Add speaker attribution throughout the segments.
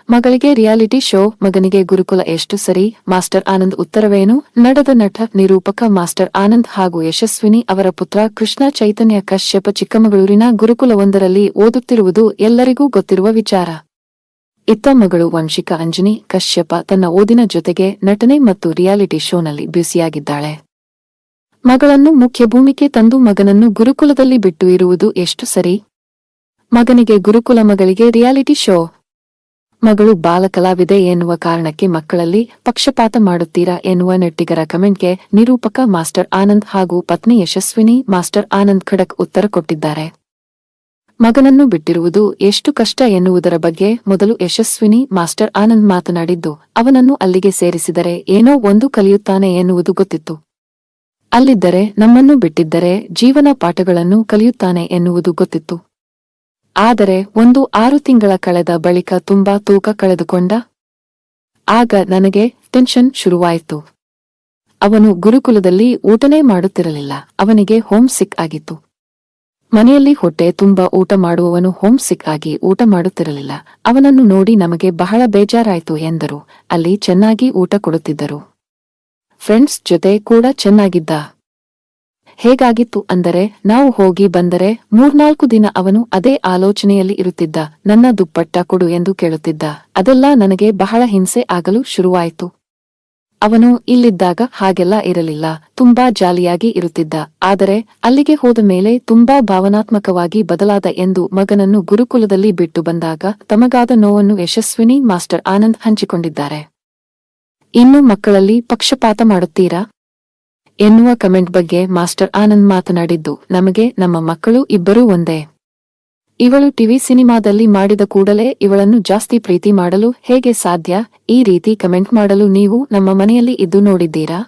Speaker 1: ಮಗಳಿಗೆ reality show, ಮಗನಿಗೆ ಗುರುಕುಲ ಎಷ್ಟು ಸರಿ? ಮಾಸ್ಟರ್ ಆನಂದ್ ಉತ್ತರವೇನು? ನಡೆದ ನಟ ನಿರೂಪಕ ಮಾಸ್ಟರ್ ಆನಂದ್ ಹಾಗೂ ಯಶಸ್ವಿನಿ ಅವರ ಪುತ್ರ ಕೃಷ್ಣ ಚೈತನ್ಯ ಕಶ್ಯಪ ಚಿಕ್ಕಮಗಳೂರಿನ ಗುರುಕುಲವೊಂದರಲ್ಲಿ ಓದುತ್ತಿರುವುದು ಎಲ್ಲರಿಗೂ ಗೊತ್ತಿರುವ ವಿಚಾರ. ಇತ್ತ ಮಗಳು ವಂಶಿಕಾ ಅಂಜನಿ ಕಶ್ಯಪ ತನ್ನ ಓದಿನ ಜೊತೆಗೆ ನಟನೆ ಮತ್ತು ರಿಯಾಲಿಟಿ ಶೋನಲ್ಲಿ ಬ್ಯುಸಿಯಾಗಿದ್ದಾಳೆ. ಮಗಳನ್ನು ಮುಖ್ಯ ಭೂಮಿಕೆ ತಂದು ಮಗನನ್ನು ಗುರುಕುಲದಲ್ಲಿ ಬಿಟ್ಟು ಇರುವುದು ಎಷ್ಟು ಸರಿ? ಮಗನಿಗೆ ಗುರುಕುಲ, ಮಗಳಿಗೆ ರಿಯಾಲಿಟಿ ಶೋ. ಮಗಳು ಬಾಲಕಲಾವಿದೆ ಎನ್ನುವ ಕಾರಣಕ್ಕೆ ಮಕ್ಕಳಲ್ಲಿ ಪಕ್ಷಪಾತ ಮಾಡುತ್ತೀರಾ ಎನ್ನುವ ನೆಟ್ಟಿಗರ ಕಮೆಂಟ್ಗೆ ನಿರೂಪಕ ಮಾಸ್ಟರ್ ಆನಂದ್ ಹಾಗೂ ಪತ್ನಿ ಯಶಸ್ವಿನಿ ಮಾಸ್ಟರ್ ಆನಂದ್ ಖಡಕ್ ಉತ್ತರ ಕೊಟ್ಟಿದ್ದಾರೆ. ಮಗನನ್ನು ಬಿಟ್ಟಿರುವುದು ಎಷ್ಟು ಕಷ್ಟ ಎನ್ನುವುದರ ಬಗ್ಗೆ ಮೊದಲು ಯಶಸ್ವಿನಿ ಮಾಸ್ಟರ್ ಆನಂದ್ ಮಾತನಾಡಿದ್ದು, ಅವನನ್ನು ಅಲ್ಲಿಗೆ ಸೇರಿಸಿದರೆ ಏನೋ ಒಂದು ಕಲಿಯುತ್ತಾನೆ ಎನ್ನುವುದು ಗೊತ್ತಿತ್ತು. ಅಲ್ಲಿದ್ದರೆ, ನಮ್ಮನ್ನು ಬಿಟ್ಟಿದ್ದರೆ ಜೀವನ ಪಾಠಗಳನ್ನು ಕಲಿಯುತ್ತಾನೆ ಎನ್ನುವುದು ಗೊತ್ತಿತ್ತು. ಆದರೆ 6 ತಿಂಗಳ ಕಳೆದ ಬಳಿಕ ತುಂಬಾ ತೂಕ ಕಳೆದುಕೊಂಡ. ಆಗ ನನಗೆ ಟೆನ್ಷನ್ ಶುರುವಾಯಿತು. ಅವನು ಗುರುಕುಲದಲ್ಲಿ ಊಟನೇ ಮಾಡುತ್ತಿರಲಿಲ್ಲ. ಅವನಿಗೆ ಹೋಮ್ ಸಿಕ್ ಆಗಿತ್ತು. ಮನೆಯಲ್ಲಿ ಹೊಟ್ಟೆ ತುಂಬಾ ಊಟ ಮಾಡುವವನು ಹೋಮ್ ಸಿಕ್ ಆಗಿ ಊಟ ಮಾಡುತ್ತಿರಲಿಲ್ಲ. ಅವನನ್ನು ನೋಡಿ ನಮಗೆ ಬಹಳ ಬೇಜಾರಾಯಿತು ಎಂದರು. ಅಲ್ಲಿ ಚೆನ್ನಾಗಿ ಊಟ ಕೊಡುತ್ತಿದ್ದರು. ಫ್ರೆಂಡ್ಸ್ ಜೊತೆ ಕೂಡ ಚೆನ್ನಾಗಿದ್ದ. ಹೇಗಾಗಿತ್ತು ಅಂದರೆ, ನಾವು ಹೋಗಿ ಬಂದರೆ 3-4 ದಿನ ಅವನು ಅದೇ ಆಲೋಚನೆಯಲ್ಲಿ ಇರುತ್ತಿದ್ದ. ನನ್ನ ದುಪ್ಪಟ್ಟ ಕೊಡು ಎಂದು ಕೇಳುತ್ತಿದ್ದ. ಅದೆಲ್ಲ ನನಗೆ ಬಹಳ ಹಿಂಸೆ ಆಗಲು ಶುರುವಾಯಿತು. ಅವನು ಇಲ್ಲಿದ್ದಾಗ ಹಾಗೆಲ್ಲ ಇರಲಿಲ್ಲ. ತುಂಬಾ ಜಾಲಿಯಾಗಿ ಇರುತ್ತಿದ್ದ. ಆದರೆ ಅಲ್ಲಿಗೆ ಹೋದ ಮೇಲೆ ತುಂಬಾ ಭಾವನಾತ್ಮಕವಾಗಿ ಬದಲಾದ ಎಂದು ಮಗನನ್ನು ಗುರುಕುಲದಲ್ಲಿ ಬಿಟ್ಟು ಬಂದಾಗ ತಮಗಾದ ನೋವನ್ನು ಯಶಸ್ವಿನಿ ಮಾಸ್ಟರ್ ಆನಂದ್ ಹಂಚಿಕೊಂಡಿದ್ದಾರೆ. ಇನ್ನು ಮಕ್ಕಳಲ್ಲಿ ಪಕ್ಷಪಾತ ಮಾಡುತ್ತೀರಾ ಎನ್ನುವ ಕಮೆಂಟ್ ಬಗ್ಗೆ ಮಾಸ್ಟರ್ ಆನಂದ್ ಮಾತನಾಡಿದ್ದು, ನಮಗೆ ನಮ್ಮ ಮಕ್ಕಳು ಇಬ್ಬರೂ ಒಂದೇ. ಇವಳು ಟಿವಿ ಸಿನಿಮಾದಲ್ಲಿ ಮಾಡಿದ ಕೂಡಲೇ ಇವಳನ್ನು ಜಾಸ್ತಿ ಪ್ರೀತಿ ಮಾಡಲು ಹೇಗೆ ಸಾಧ್ಯ? ಈ ರೀತಿ ಕಮೆಂಟ್ ಮಾಡಲು ನೀವು ನಮ್ಮ ಮನೆಯಲ್ಲಿ ಇದ್ದು ನೋಡಿದ್ದೀರಾ?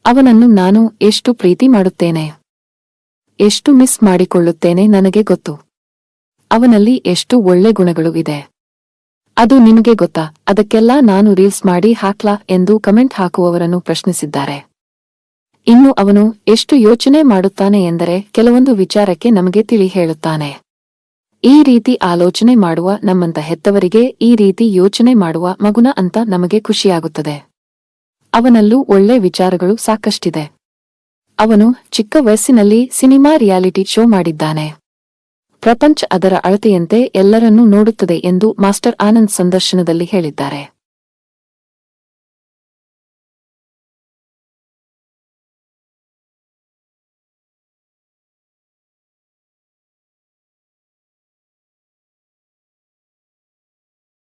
Speaker 1: ಅವನನ್ನು ನಾನು ಎಷ್ಟು ಪ್ರೀತಿ ಮಾಡುತ್ತೇನೆ, ಎಷ್ಟು ಮಿಸ್ ಮಾಡಿಕೊಳ್ಳುತ್ತೇನೆ ನನಗೆ ಗೊತ್ತು. ಅವನಲ್ಲಿ ಎಷ್ಟು ಒಳ್ಳೆ ಗುಣಗಳು ಇದೆ. ಅದು ನಿಮಗೆ ಗೊತ್ತಾ? ಅದಕ್ಕೆಲ್ಲ ನಾನು ರೀಲ್ಸ್ ಮಾಡಿ ಹಾಕ್ಲಾ ಎಂದು ಕಮೆಂಟ್ ಹಾಕುವವರನ್ನು ಪ್ರಶ್ನಿಸಿದ್ದಾರೆ. ಇನ್ನು ಅವನು ಎಷ್ಟು ಯೋಚನೆ ಮಾಡುತ್ತಾನೆ ಎಂದರೆ, ಕೆಲವೊಂದು ವಿಚಾರಕ್ಕೆ ನಮಗೆ ತಿಳಿ ಹೇಳುತ್ತಾನೆ. ಈ ರೀತಿ ಆಲೋಚನೆ ಮಾಡುವ ನಮ್ಮಂತ ಹೆತ್ತವರಿಗೆ ಈ ರೀತಿ ಯೋಚನೆ ಮಾಡುವ ಮಗುನ ಅಂತ ನಮಗೆ ಖುಷಿಯಾಗುತ್ತದೆ. ಅವನಲ್ಲೂ ಒಳ್ಳೆ ವಿಚಾರಗಳು ಸಾಕಷ್ಟಿದೆ. ಅವನು ಚಿಕ್ಕ ವಯಸ್ಸಿನಲ್ಲಿ ಸಿನಿಮಾ ರಿಯಾಲಿಟಿ ಶೋ ಮಾಡಿದ್ದಾನೆ. ಪ್ರಪಂಚ ಅದರ ಅಳತೆಯಂತೆ ಎಲ್ಲರನ್ನೂ ನೋಡುತ್ತದೆ ಎಂದು ಮಾಸ್ಟರ್ ಆನಂದ್ ಸಂದರ್ಶನದಲ್ಲಿ ಹೇಳಿದ್ದಾರೆ.